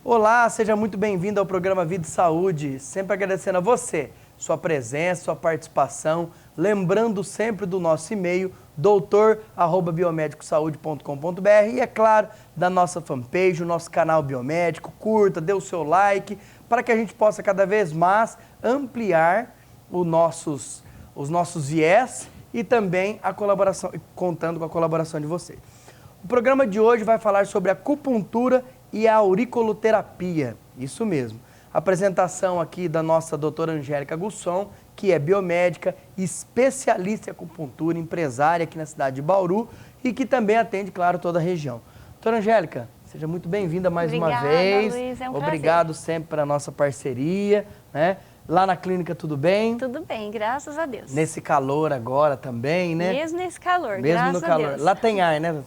Olá, seja muito bem-vindo ao programa Vida e Saúde. Sempre agradecendo a você, sua presença, sua participação. Lembrando sempre do nosso e-mail, doutor@biomedicosaude.com.br e, é claro, da nossa fanpage, o nosso canal Biomédico. Curta, dê o seu like, para que a gente possa cada vez mais ampliar os nossos viés e também a colaboração, contando com a colaboração de vocês. O programa de hoje vai falar sobre acupuntura e a auriculoterapia, isso mesmo. Apresentação aqui da nossa doutora Angélica Gusson, que é biomédica, especialista em acupuntura, empresária aqui na cidade de Bauru e que também atende, claro, toda a região. Doutora Angélica, seja muito bem-vinda mais uma vez. Luiz, é um Obrigado prazer. sempre pela nossa parceria, né? Lá na clínica tudo bem? Tudo bem, graças a Deus. Nesse calor agora também, né? Mesmo nesse calor, Mesmo graças no calor. a Deus. Lá tem ar, né?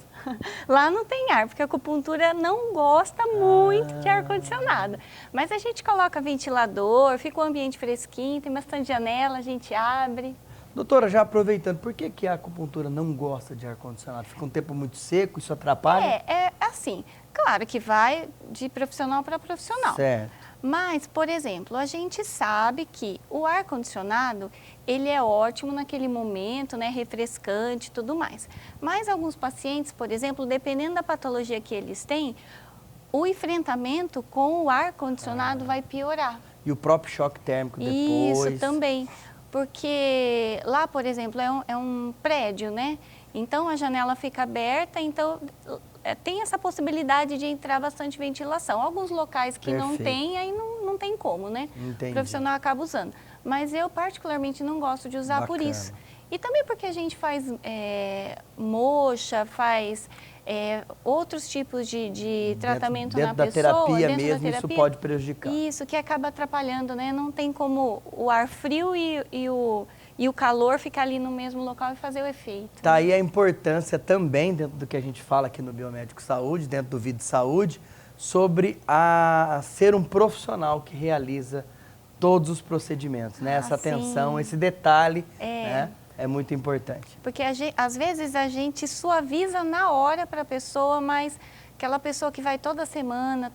Lá não tem ar, porque a acupuntura não gosta muito de ar-condicionado. Mas a gente coloca ventilador, fica o ambiente fresquinho, tem bastante janela, a gente abre. Doutora, já aproveitando, por que a acupuntura não gosta de ar-condicionado? Fica um tempo muito seco, isso atrapalha? É assim, claro que vai de profissional para profissional. Certo. Mas, por exemplo, a gente sabe que o ar-condicionado, ele é ótimo naquele momento, né, refrescante e tudo mais. Mas alguns pacientes, por exemplo, dependendo da patologia que eles têm, o enfrentamento com o ar-condicionado vai piorar. E o próprio choque térmico depois? Isso também, porque lá, por exemplo, é um prédio, né? Então a janela fica aberta, então tem essa possibilidade de entrar bastante ventilação. Alguns locais que não tem, aí não tem como, né? Entendi. O profissional acaba usando. Mas eu particularmente não gosto de usar por isso. E também porque a gente faz moxa, faz outros tipos de tratamento na pessoa. Dentro da terapia mesmo, isso pode prejudicar. Isso, que acaba atrapalhando, né? Não tem como o ar frio e o calor ficar ali no mesmo local e fazer o efeito. Tá aí a importância também, dentro do que a gente fala aqui no Biomédico Saúde, dentro do Vida e Saúde, sobre ser um profissional que realiza todos os procedimentos, né? Essa atenção, sim. esse detalhe, né? É muito importante. Porque às vezes a gente suaviza na hora para a pessoa, mas aquela pessoa que vai toda semana,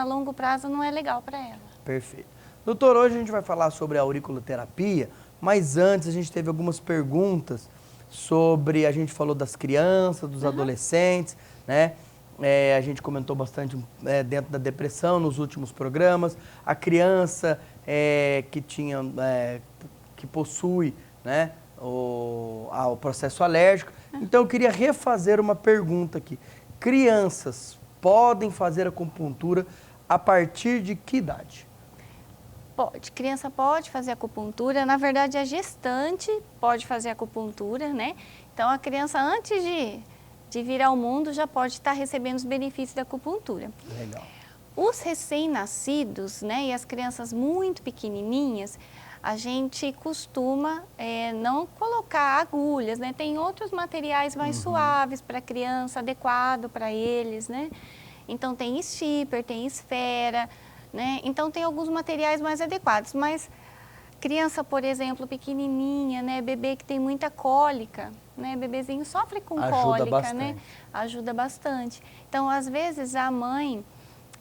a longo prazo, não é legal para ela. Perfeito. Doutor, hoje a gente vai falar sobre a auriculoterapia, mas antes a gente teve algumas perguntas sobre, a gente falou das crianças, dos adolescentes, né? A gente comentou bastante dentro da depressão nos últimos programas. A criança que possui, né, o processo alérgico. Então eu queria refazer uma pergunta aqui. Crianças podem fazer acupuntura a partir de que idade? Pode, criança pode fazer acupuntura, na verdade a gestante pode fazer acupuntura, né? Então a criança antes de vir ao mundo já pode estar recebendo os benefícios da acupuntura. Legal. Os recém-nascidos, né, e as crianças muito pequenininhas, a gente costuma não colocar agulhas, né? Tem outros materiais mais suaves para a criança, adequado para eles, né? Então tem stipper, tem esfera, né? Então tem alguns materiais mais adequados, mas criança, por exemplo, pequenininha, né? Bebê que tem muita cólica, né? Bebezinho sofre com cólica, bastante. né? Ajuda bastante. Então, às vezes, a mãe,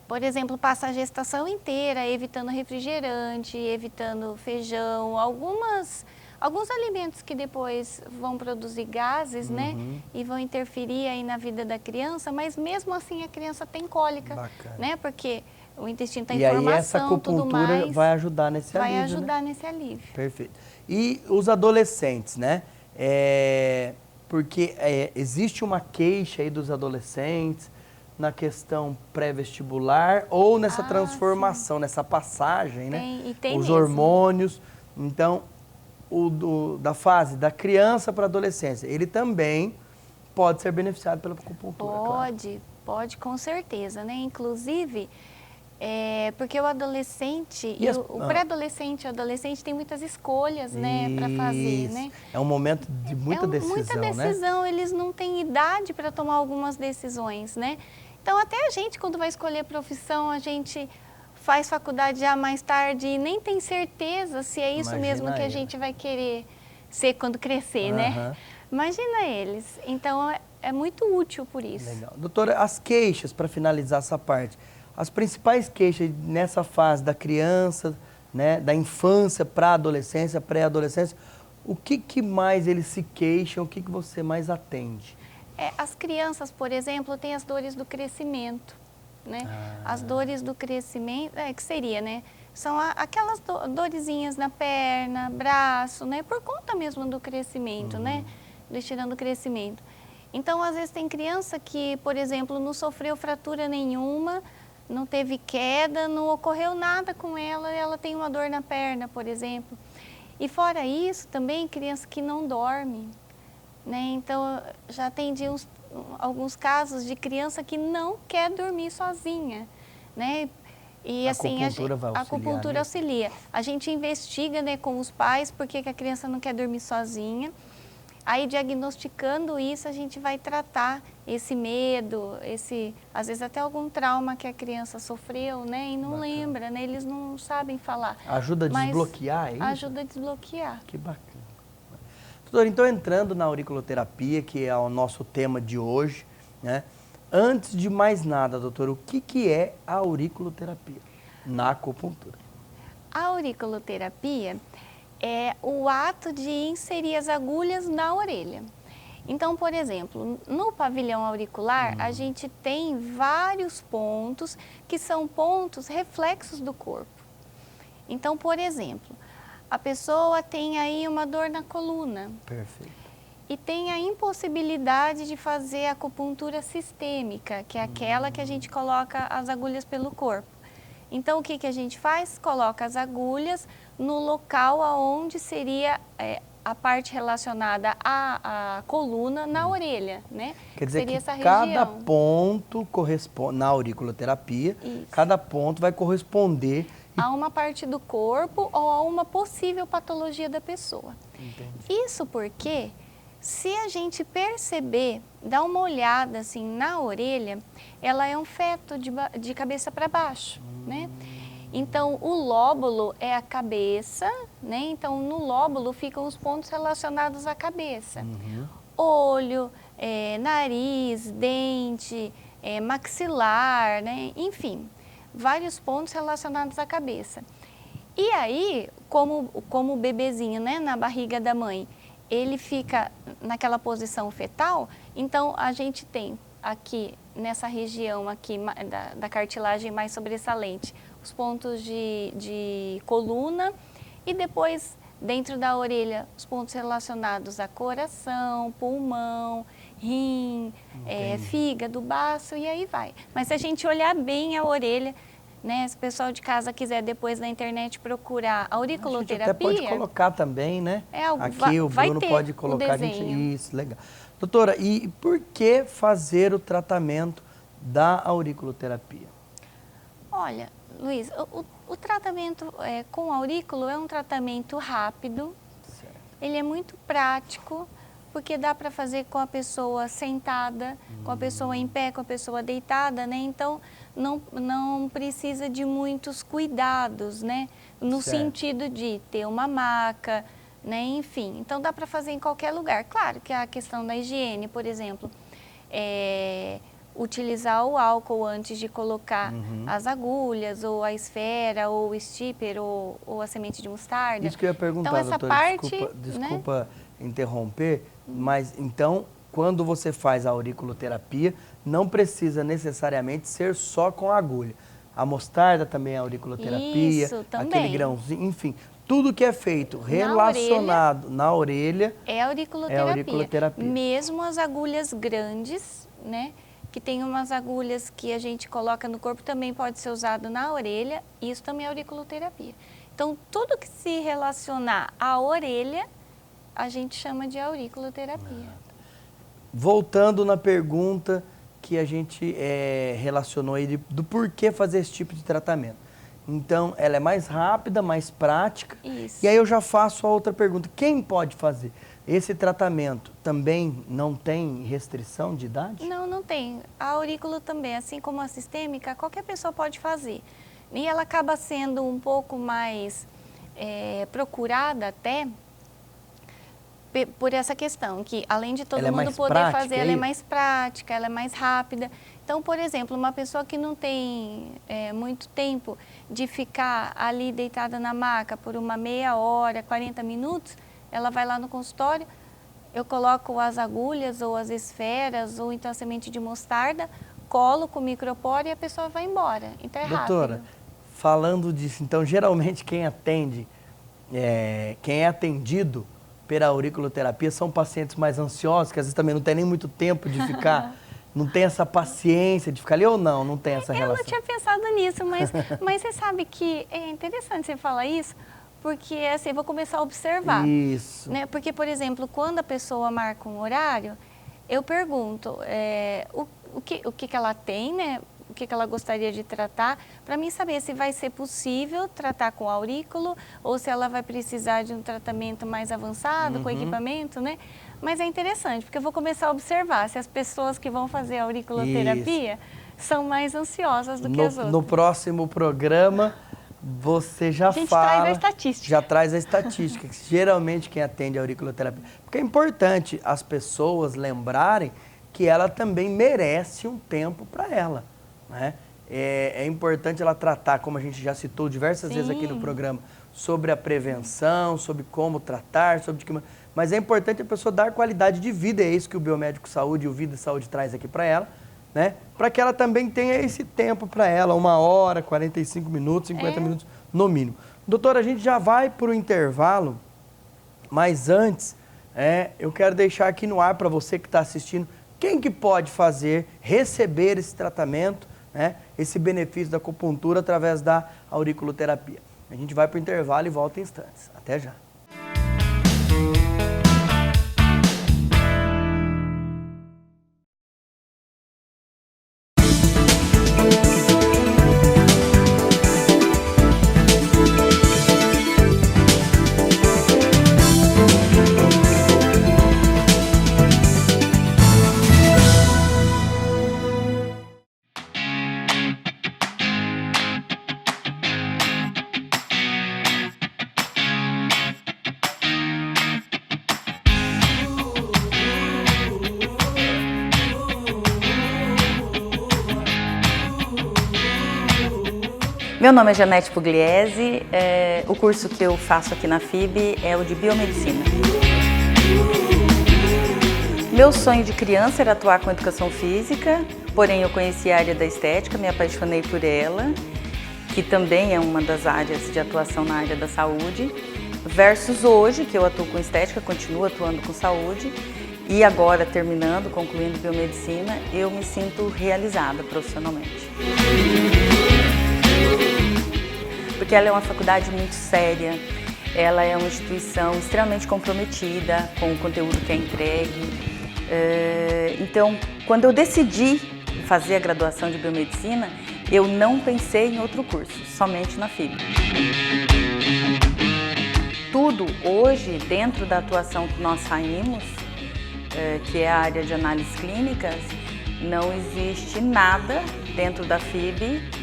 por exemplo, passa a gestação inteira evitando refrigerante, evitando feijão, alguns alimentos que depois vão produzir gases, né? E vão interferir aí na vida da criança, mas mesmo assim a criança tem cólica, né? Porque o intestino está em formação, e aí essa acupuntura vai ajudar nesse alívio, vai ajudar né? nesse alívio. Perfeito. E os adolescentes, né? Porque existe uma queixa aí dos adolescentes na questão pré-vestibular ou nessa transformação, nessa passagem, né? Tem os mesmo. hormônios. Então, da fase da criança para a adolescência, ele também pode ser beneficiado pela acupuntura. Pode com certeza, né? Inclusive, porque o adolescente, o pré-adolescente e o adolescente tem muitas escolhas, né, para fazer, né? É um momento de muita decisão, muita decisão, né? Eles não têm idade para tomar algumas decisões, né? Então, até a gente, quando vai escolher profissão, a gente faz faculdade já mais tarde e nem tem certeza se é isso mesmo que a gente vai querer ser quando crescer, né? Imagina eles. Então, é muito útil por isso. Legal. Doutora, as queixas, para finalizar essa parte, as principais queixas nessa fase da criança, né, da infância para a adolescência, pré-adolescência, o que mais eles se queixam, o que você mais atende? As crianças, por exemplo, têm as dores do crescimento, né? As dores do crescimento, que seria, né? São aquelas dorezinhas na perna, braço, né? Por conta mesmo do crescimento, né? Destinando o crescimento. Então, às vezes tem criança que, por exemplo, não sofreu fratura nenhuma, não teve queda, não ocorreu nada com ela tem uma dor na perna, por exemplo. E fora isso, também criança que não dorme, né? Então, já atendi alguns casos de criança que não quer dormir sozinha, né? E assim, a acupuntura auxilia. A gente investiga, né, com os pais por que a criança não quer dormir sozinha. Aí, diagnosticando isso, a gente vai tratar esse medo, às vezes até algum trauma que a criança sofreu, né? E não lembra, né? Eles não sabem falar. Ajuda a desbloquear, é isso? Ajuda a desbloquear. Que bacana. Doutor, então entrando na auriculoterapia, que é o nosso tema de hoje, né? Antes de mais nada, doutor, o que é a auriculoterapia na acupuntura? A auriculoterapia é o ato de inserir as agulhas na orelha. Então, por exemplo, no pavilhão auricular, a gente tem vários pontos que são pontos reflexos do corpo. Então, por exemplo, a pessoa tem aí uma dor na coluna. Perfeito. E tem a impossibilidade de fazer acupuntura sistêmica, que é aquela que a gente coloca as agulhas pelo corpo. Então, o que a gente faz? Coloca as agulhas no local onde seria a parte relacionada à coluna, na orelha, né? Quer dizer seria que essa cada região. ponto corresponde, na auriculoterapia, cada ponto vai corresponder a uma parte do corpo ou a uma possível patologia da pessoa. Entendi. Isso porque, se a gente perceber, dar uma olhada assim na orelha, ela é um feto de cabeça para baixo, né? Então, o lóbulo é a cabeça, né? Então, no lóbulo ficam os pontos relacionados à cabeça. Olho, nariz, dente, maxilar, né? Enfim, vários pontos relacionados à cabeça. E aí, como o bebezinho, né, na barriga da mãe, ele fica naquela posição fetal, então a gente tem aqui, nessa região aqui da cartilagem mais sobressalente, os pontos de coluna e depois, dentro da orelha, os pontos relacionados a coração, pulmão, rim, fígado, baço e aí vai. Mas se a gente olhar bem a orelha, né, se o pessoal de casa quiser depois na internet procurar auriculoterapia... A gente até pode colocar também, né? Aqui o vai Bruno ter pode colocar. desenho. Isso, legal. Doutora, e por que fazer o tratamento da auriculoterapia? Olha, Luiz, o tratamento com aurículo é um tratamento rápido, ele é muito prático, porque dá para fazer com a pessoa sentada, com a pessoa em pé, com a pessoa deitada, né? Então, não precisa de muitos cuidados, né? No sentido de ter uma maca, né? Enfim, então dá para fazer em qualquer lugar. Claro que a questão da higiene, por exemplo, utilizar o álcool antes de colocar as agulhas, ou a esfera, ou o stipper, ou a semente de mostarda. Isso que eu ia perguntar, então, essa doutora, parte, desculpa interromper, mas então, quando você faz a auriculoterapia, não precisa necessariamente ser só com a agulha. A mostarda também é auriculoterapia, isso, também. Aquele grãozinho, enfim, tudo que é feito relacionado na orelha é auriculoterapia. Mesmo as agulhas grandes, né? Que tem umas agulhas que a gente coloca no corpo, também pode ser usado na orelha, isso também é auriculoterapia. Então, tudo que se relacionar à orelha, a gente chama de auriculoterapia. Voltando na pergunta que a gente relacionou aí do porquê fazer esse tipo de tratamento. Então, ela é mais rápida, mais prática. Isso. E aí eu já faço a outra pergunta. Quem pode fazer? Esse tratamento também não tem restrição de idade? Não, não tem. A aurículo também, assim como a sistêmica, qualquer pessoa pode fazer. E ela acaba sendo um pouco mais procurada até por essa questão, que além de todo Ela é mundo mais poder prática, fazer, é ela é isso? mais prática, ela é mais rápida. Então, por exemplo, uma pessoa que não tem muito tempo de ficar ali deitada na maca por uma meia hora, 40 minutos, ela vai lá no consultório, eu coloco as agulhas ou as esferas ou então a semente de mostarda, colo com o microporo e a pessoa vai embora. Então é Doutora, rápido. falando disso, então geralmente quem é atendido pela auriculoterapia são pacientes mais ansiosos, que às vezes também não tem nem muito tempo de ficar, não tem essa paciência de ficar ali ou não, não tem essa relação? Eu não tinha pensado nisso, mas você sabe que é interessante você falar isso, porque assim, eu vou começar a observar. Isso. Né? Porque, por exemplo, quando a pessoa marca um horário, eu pergunto o que ela tem, né? O que ela gostaria de tratar, para mim saber se vai ser possível tratar com aurículo ou se ela vai precisar de um tratamento mais avançado, com equipamento, né? Mas é interessante, porque eu vou começar a observar se as pessoas que vão fazer a auriculoterapia são mais ansiosas do que as outras. No próximo programa, você já fala... A gente traz a estatística. Já traz a estatística, que geralmente quem atende a auriculoterapia. Porque é importante as pessoas lembrarem que ela também merece um tempo para ela, né? É importante ela tratar, como a gente já citou diversas vezes aqui no programa, sobre a prevenção, sobre como tratar, mas é importante a pessoa dar qualidade de vida, é isso que o Biomédico Saúde e o Vida e Saúde traz aqui para ela, né? Para que ela também tenha esse tempo para ela, 1 hora, 45 minutos, 50 minutos no mínimo. Doutora, a gente já vai para o intervalo, mas antes, eu quero deixar aqui no ar para você que está assistindo, quem que pode receber esse tratamento, né? Esse benefício da acupuntura através da auriculoterapia. A gente vai para o intervalo e volta em instantes. Até já. Meu nome é Janete Pugliese, o curso que eu faço aqui na FIB é o de Biomedicina. Meu sonho de criança era atuar com educação física, porém eu conheci a área da estética, me apaixonei por ela, que também é uma das áreas de atuação na área da saúde, versus hoje, que eu atuo com estética, continuo atuando com saúde, e agora terminando, concluindo biomedicina, eu me sinto realizada profissionalmente. Porque ela é uma faculdade muito séria, ela é uma instituição extremamente comprometida com o conteúdo que é entregue. Então, quando eu decidi fazer a graduação de biomedicina, eu não pensei em outro curso, somente na FIB. Tudo hoje, dentro da atuação que nós saímos, que é a área de análises clínicas, não existe nada dentro da FIB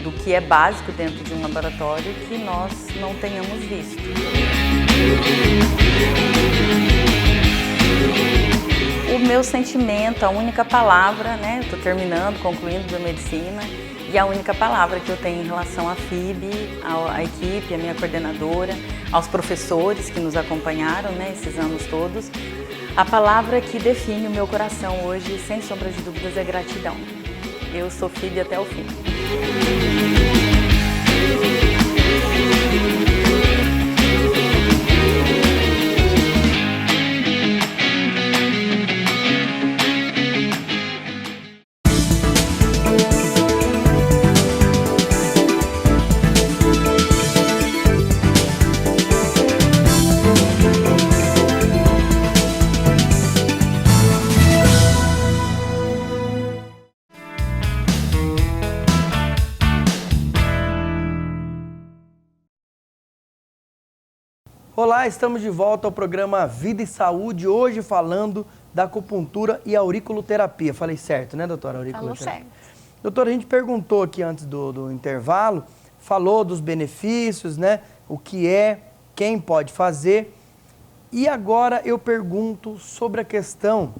do que é básico dentro de um laboratório que nós não tenhamos visto. O meu sentimento, a única palavra, né, eu estou terminando, concluindo biomedicina, e a única palavra que eu tenho em relação à FIB, à equipe, à minha coordenadora, aos professores que nos acompanharam, né, esses anos todos, a palavra que define o meu coração hoje, sem sombra de dúvidas, é gratidão. Eu sou FIB até o fim. Olá, estamos de volta ao programa Vida e Saúde, hoje falando da acupuntura e auriculoterapia. Falei certo, né, doutora? Falou certo. Doutora, a gente perguntou aqui antes do intervalo, falou dos benefícios, né, o que é, quem pode fazer. E agora eu pergunto sobre a questão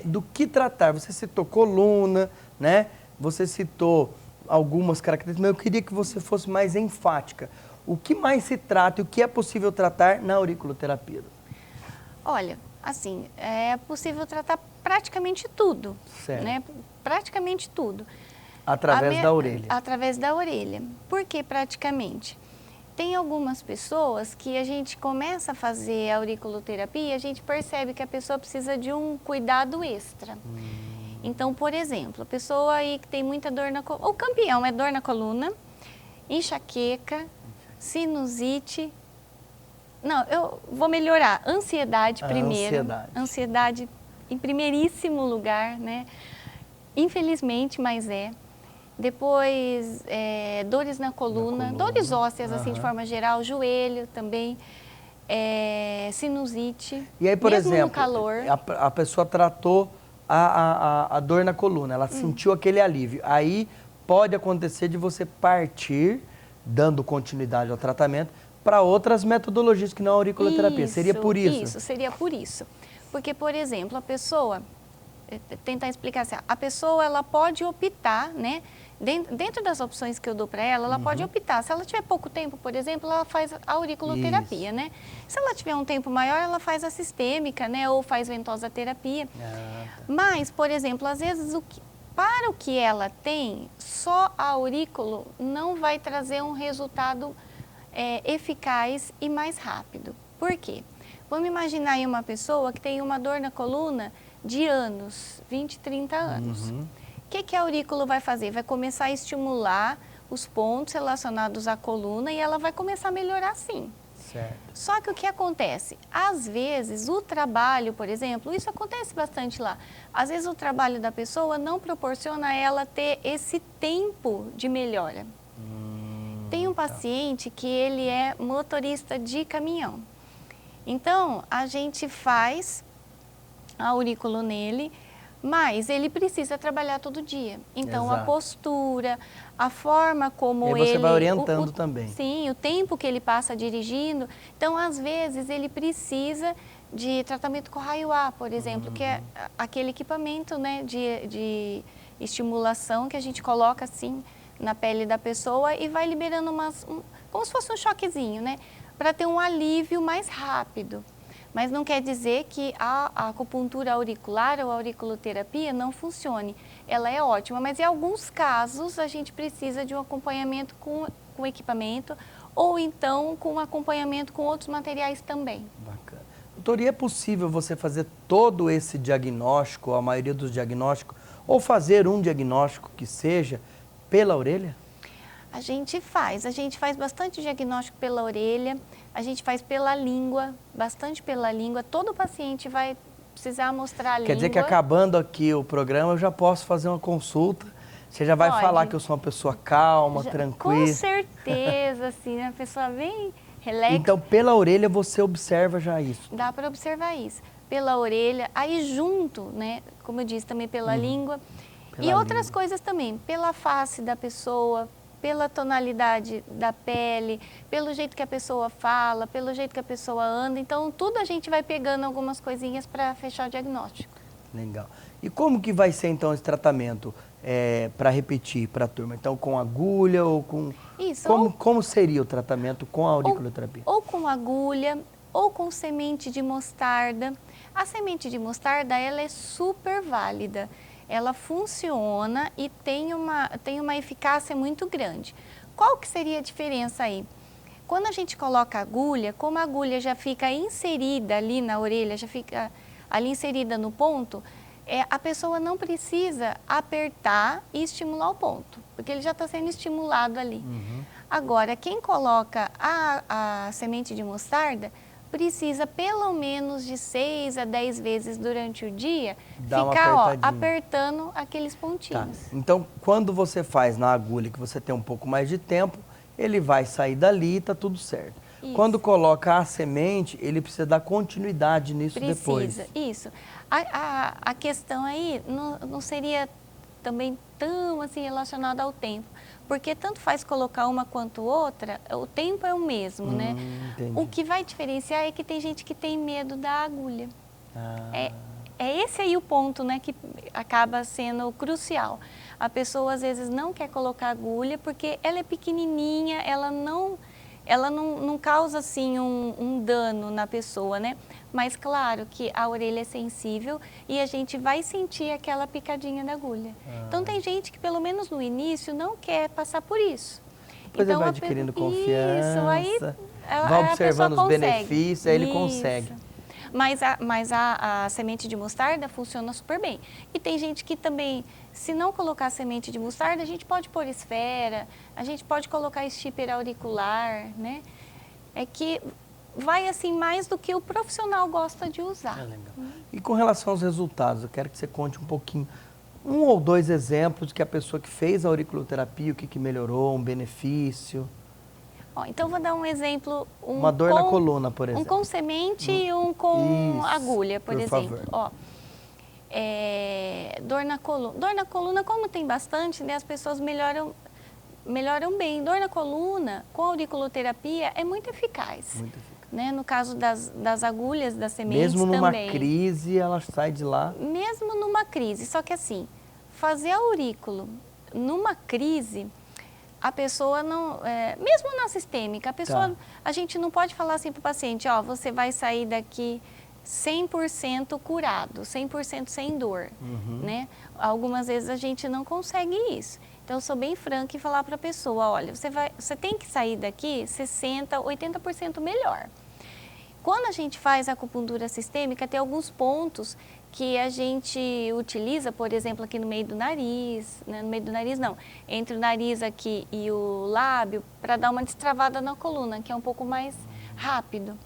do que tratar. Você citou coluna, né? Você citou algumas características, mas eu queria que você fosse mais enfática. O que mais se trata e o que é possível tratar na auriculoterapia? Olha, assim, é possível tratar praticamente tudo, Certo. né? Praticamente tudo. Através da orelha. Através da orelha. Por que praticamente? Tem algumas pessoas que a gente começa a fazer a auriculoterapia e a gente percebe que a pessoa precisa de um cuidado extra. Então, por exemplo, a pessoa aí que tem muita dor na coluna, o campeão é dor na coluna, enxaqueca, sinusite. Não, eu vou melhorar. Ansiedade primeiro. Ansiedade em primeiríssimo lugar, né? Infelizmente, mas é. Depois, dores na coluna, dores ósseas, assim, de forma geral, joelho também, sinusite. E aí, por mesmo exemplo, no calor. a pessoa tratou a dor na coluna, ela sentiu aquele alívio. Aí pode acontecer de você partir, dando continuidade ao tratamento, para outras metodologias que não a auriculoterapia. Seria por isso? Isso, seria por isso. Porque, por exemplo, a pessoa, tentar explicar assim, a pessoa ela pode optar, né? Dentro das opções que eu dou para ela, ela pode optar. Se ela tiver pouco tempo, por exemplo, ela faz a auriculoterapia, né? Se ela tiver um tempo maior, ela faz a sistêmica, né? Ou faz ventosa terapia. Tá. Mas, por exemplo, às vezes, para o que ela tem, só a aurículo não vai trazer um resultado eficaz e mais rápido. Por quê? Vamos imaginar aí uma pessoa que tem uma dor na coluna de anos, 20, 30 anos. O que a aurículo vai fazer? Vai começar a estimular os pontos relacionados à coluna e ela vai começar a melhorar sim. Certo. Só que o que acontece? Às vezes o trabalho, por exemplo, isso acontece bastante lá. Às vezes o trabalho da pessoa não proporciona a ela ter esse tempo de melhora. Tem um paciente que ele é motorista de caminhão. Então, a gente faz a aurículo nele, mas ele precisa trabalhar todo dia. Então, Exato. a postura, a forma como e aí você vai orientando o também. Sim, o tempo que ele passa dirigindo. Então, às vezes, ele precisa de tratamento com raio-A, por exemplo, que é aquele equipamento, né, de estimulação que a gente coloca assim na pele da pessoa e vai liberando como se fosse um choquezinho, né, para ter um alívio mais rápido. Mas não quer dizer que a acupuntura auricular ou a auriculoterapia não funcione. Ela é ótima, mas em alguns casos a gente precisa de um acompanhamento com equipamento ou então com acompanhamento com outros materiais também. Bacana. Doutor, e é possível você fazer todo esse diagnóstico, a maioria dos diagnósticos, ou fazer um diagnóstico que seja pela orelha? A gente faz bastante diagnóstico pela orelha, a gente faz pela língua, bastante pela língua. Todo paciente vai precisar mostrar a língua. Quer dizer que acabando aqui o programa eu já posso fazer uma consulta, você já vai falar que eu sou uma pessoa calma, tranquila. Com certeza, assim, né? A pessoa bem relax. Então, pela orelha você observa já isso? Dá para observar isso. Pela orelha, aí junto, né? Como eu disse, também pela língua. E outras coisas também, pela face da pessoa, pela tonalidade da pele, pelo jeito que a pessoa fala, pelo jeito que a pessoa anda. Então, tudo a gente vai pegando algumas coisinhas para fechar o diagnóstico. Legal. E como que vai ser, então, esse tratamento para repetir para a turma? Então, com agulha ou com... Isso. Como seria o tratamento com a auriculoterapia? Ou com agulha, ou com semente de mostarda. A semente de mostarda, ela é super válida. Ela funciona e tem uma eficácia muito grande. Qual que seria a diferença aí? Quando a gente coloca a agulha, como a agulha já fica inserida ali na orelha, já fica ali inserida no ponto, a pessoa não precisa apertar e estimular o ponto, porque ele já está sendo estimulado ali. Agora, quem coloca a semente de mostarda, precisa pelo menos de 6 a 10 vezes durante o dia ficar apertando aqueles pontinhos. Tá. Então, quando você faz na agulha, que você tem um pouco mais de tempo, ele vai sair dali e tá tudo certo. Isso. Quando coloca a semente, ele precisa dar continuidade nisso depois. Precisa, isso. A questão aí não seria também tão assim relacionada ao tempo, Porque tanto faz colocar uma quanto outra, o tempo é o mesmo, né? Entendi. O que vai diferenciar é que tem gente que tem medo da agulha. Ah. É esse aí o ponto, né, que acaba sendo crucial. A pessoa às vezes não quer colocar agulha porque ela é pequenininha, ela não causa assim um dano na pessoa, né? Mas claro que a orelha é sensível e a gente vai sentir aquela picadinha da agulha. Então tem gente que pelo menos no início não quer passar por isso. Depois então, ele vai adquirindo confiança, isso, aí vai a observando os pessoa consegue. benefícios, aí ele Isso. consegue. Mas a semente de mostarda funciona super bem. E tem gente que também, se não colocar semente de mostarda, a gente pode pôr esfera, a gente pode colocar stipper auricular, né? É que vai assim mais do que o profissional gosta de usar. Legal. E com relação aos resultados, eu quero que você conte um pouquinho, 1 ou 2 exemplos que a pessoa que fez a auriculoterapia, o que melhorou, um benefício. Ó, então vou dar um exemplo. Uma dor na coluna, por exemplo. Um com semente e um com Isso, agulha, por exemplo. favor. Ó, dor na coluna. Dor na coluna, como tem bastante, né, as pessoas melhoram bem. Dor na coluna, com auriculoterapia, é muito eficaz. Muito eficaz. Né? No caso das agulhas, das sementes Mesmo numa também. crise, ela sai de lá. Mesmo numa crise. Só que assim, fazer aurículo numa crise, a pessoa não... mesmo na sistêmica, a pessoa... A gente não pode falar assim para o paciente, ó, você vai sair daqui 100% curado, 100% sem dor, né? Algumas vezes a gente não consegue isso. Então, eu sou bem franca e falar para a pessoa, olha, você tem que sair daqui 60%, 80% melhor. Quando a gente faz a acupuntura sistêmica, tem alguns pontos que a gente utiliza, por exemplo, aqui no meio do nariz, né? No meio do nariz não, entre o nariz aqui e o lábio, para dar uma destravada na coluna, que é um pouco mais rápido.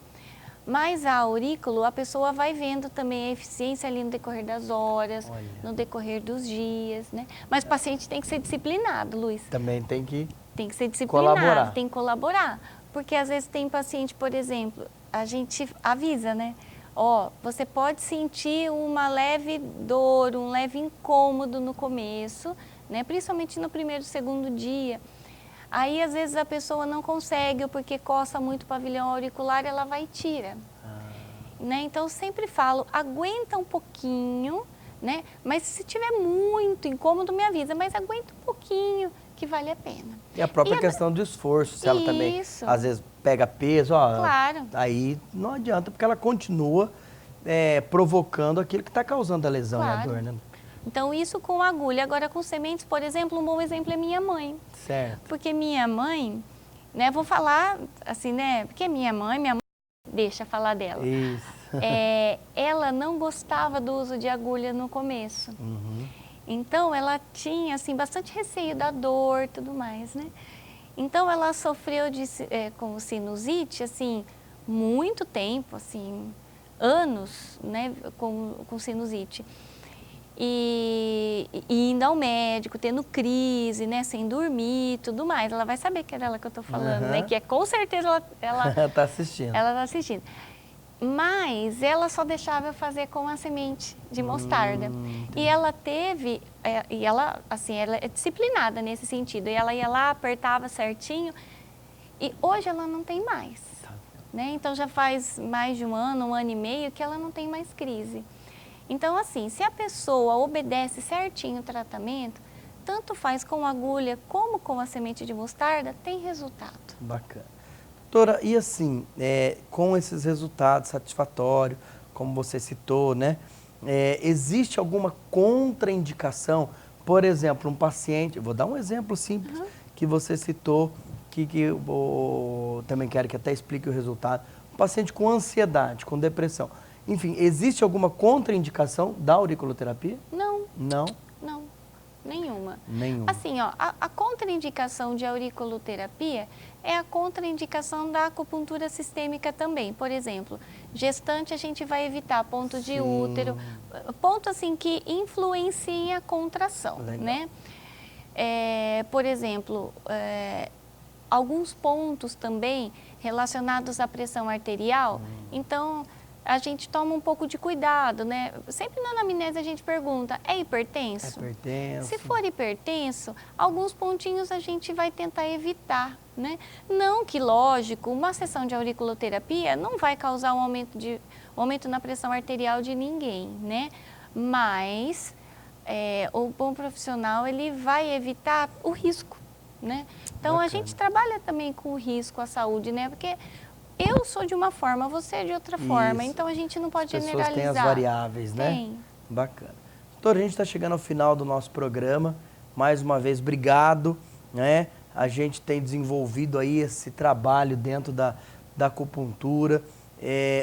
Mas a aurículo, a pessoa vai vendo também a eficiência ali no decorrer das horas, no decorrer dos dias, né? Mas o paciente tem que ser disciplinado, Luiz. Também tem que ser disciplinado, colaborar. Tem que colaborar. Porque às vezes tem paciente, por exemplo, a gente avisa, né? Ó, você pode sentir uma leve dor, um leve incômodo no começo, né? Principalmente no primeiro, segundo dia. Aí, às vezes, a pessoa não consegue, ou porque coça muito o pavilhão auricular, ela vai e tira. Né? Então, eu sempre falo, aguenta um pouquinho, né? Mas se tiver muito incômodo, me avisa, mas aguenta um pouquinho, que vale a pena. E a própria questão do esforço, se ela também, às vezes, pega peso, ó, claro. Aí não adianta, porque ela continua provocando aquilo que está causando a lesão e a dor, né? Então, isso com agulha. Agora, com sementes, por exemplo, um bom exemplo é minha mãe. Certo. Porque minha mãe, né, vou falar assim, né, porque minha mãe deixa falar dela. Isso. Ela não gostava do uso de agulha no começo. Então, ela tinha, assim, bastante receio da dor e tudo mais, né? Então, ela sofreu com sinusite, assim, muito tempo, assim, anos, né, com sinusite. E indo ao médico, tendo crise, né, sem dormir e tudo mais. Ela vai saber que é dela que eu tô falando, né? Que com certeza ela tá assistindo. Ela tá assistindo. Mas ela só deixava eu fazer com a semente de mostarda. E ela teve, e ela, assim, ela é disciplinada nesse sentido. E ela ia lá, apertava certinho. E hoje ela não tem mais. Né? Então já faz mais de um ano e meio que ela não tem mais crise. Então, assim, se a pessoa obedece certinho o tratamento, tanto faz com agulha como com a semente de mostarda, tem resultado. Bacana. Doutora, e assim, com esses resultados satisfatórios, como você citou, né? Existe alguma contraindicação? Por exemplo, um paciente, vou dar um exemplo simples que você citou, que eu também quero que até explique o resultado. Um paciente com ansiedade, com depressão. Enfim, existe alguma contraindicação da auriculoterapia? Não. Não? Não, nenhuma. Nenhuma. Assim, ó, a contraindicação de auriculoterapia é a contraindicação da acupuntura sistêmica também. Por exemplo, gestante a gente vai evitar ponto de útero, ponto assim que influencia a contração, né? Por exemplo, alguns pontos também relacionados à pressão arterial. Então, a gente toma um pouco de cuidado, né? Sempre na anamnese a gente pergunta, é hipertenso? É hipertenso. Se for hipertenso, alguns pontinhos a gente vai tentar evitar, né? Não que, lógico, uma sessão de auriculoterapia não vai causar um aumento na pressão arterial de ninguém, né? Mas o bom profissional, ele vai evitar o risco, né? Então, Bacana. a gente trabalha também com o risco à saúde, né? Porque eu sou de uma forma, você é de outra forma, então a gente não pode generalizar. As pessoas têm as variáveis, né? Tem. Bacana. Doutor, a gente está chegando ao final do nosso programa. Mais uma vez, obrigado, né? A gente tem desenvolvido aí esse trabalho dentro da acupuntura.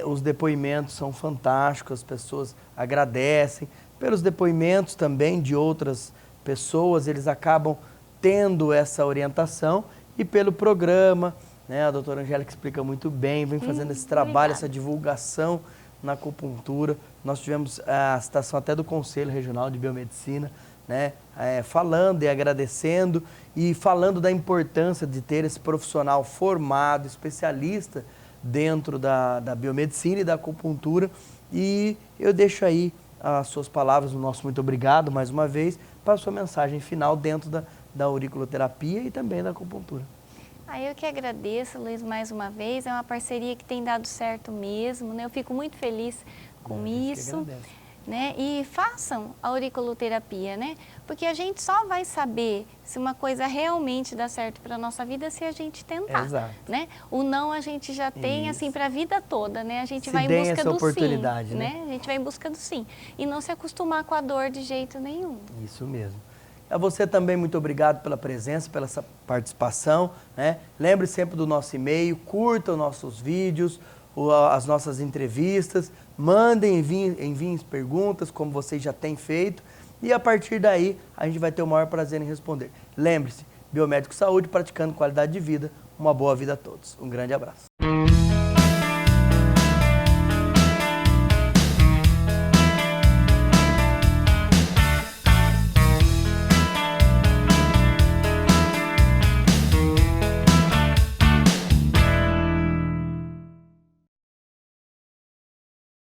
Os depoimentos são fantásticos, as pessoas agradecem. Pelos depoimentos também de outras pessoas, eles acabam tendo essa orientação. E pelo programa, né? A doutora Angélica explica muito bem, vem fazendo esse trabalho, essa divulgação na acupuntura. Nós tivemos a citação até do Conselho Regional de Biomedicina, né? Falando e agradecendo e falando da importância de ter esse profissional formado, especialista dentro da biomedicina e da acupuntura. E eu deixo aí as suas palavras, o nosso muito obrigado mais uma vez, para a sua mensagem final dentro da auriculoterapia e também da acupuntura. Eu que agradeço, Luiz, mais uma vez. É uma parceria que tem dado certo mesmo, né? Eu fico muito feliz com isso, né? E façam a auriculoterapia, né? Porque a gente só vai saber se uma coisa realmente dá certo para a nossa vida se a gente tentar, né? O não a gente já tem, assim, para a vida toda, né? A gente vai em busca do sim, né? A gente vai em busca do sim. E não se acostumar com a dor de jeito nenhum. Isso mesmo. A você também, muito obrigado pela presença, pela essa participação, né? Lembre sempre do nosso e-mail, curta os nossos vídeos, as nossas entrevistas, mandem, enviem perguntas, como vocês já têm feito, e a partir daí a gente vai ter o maior prazer em responder. Lembre-se, Biomédico Saúde, praticando qualidade de vida, uma boa vida a todos. Um grande abraço.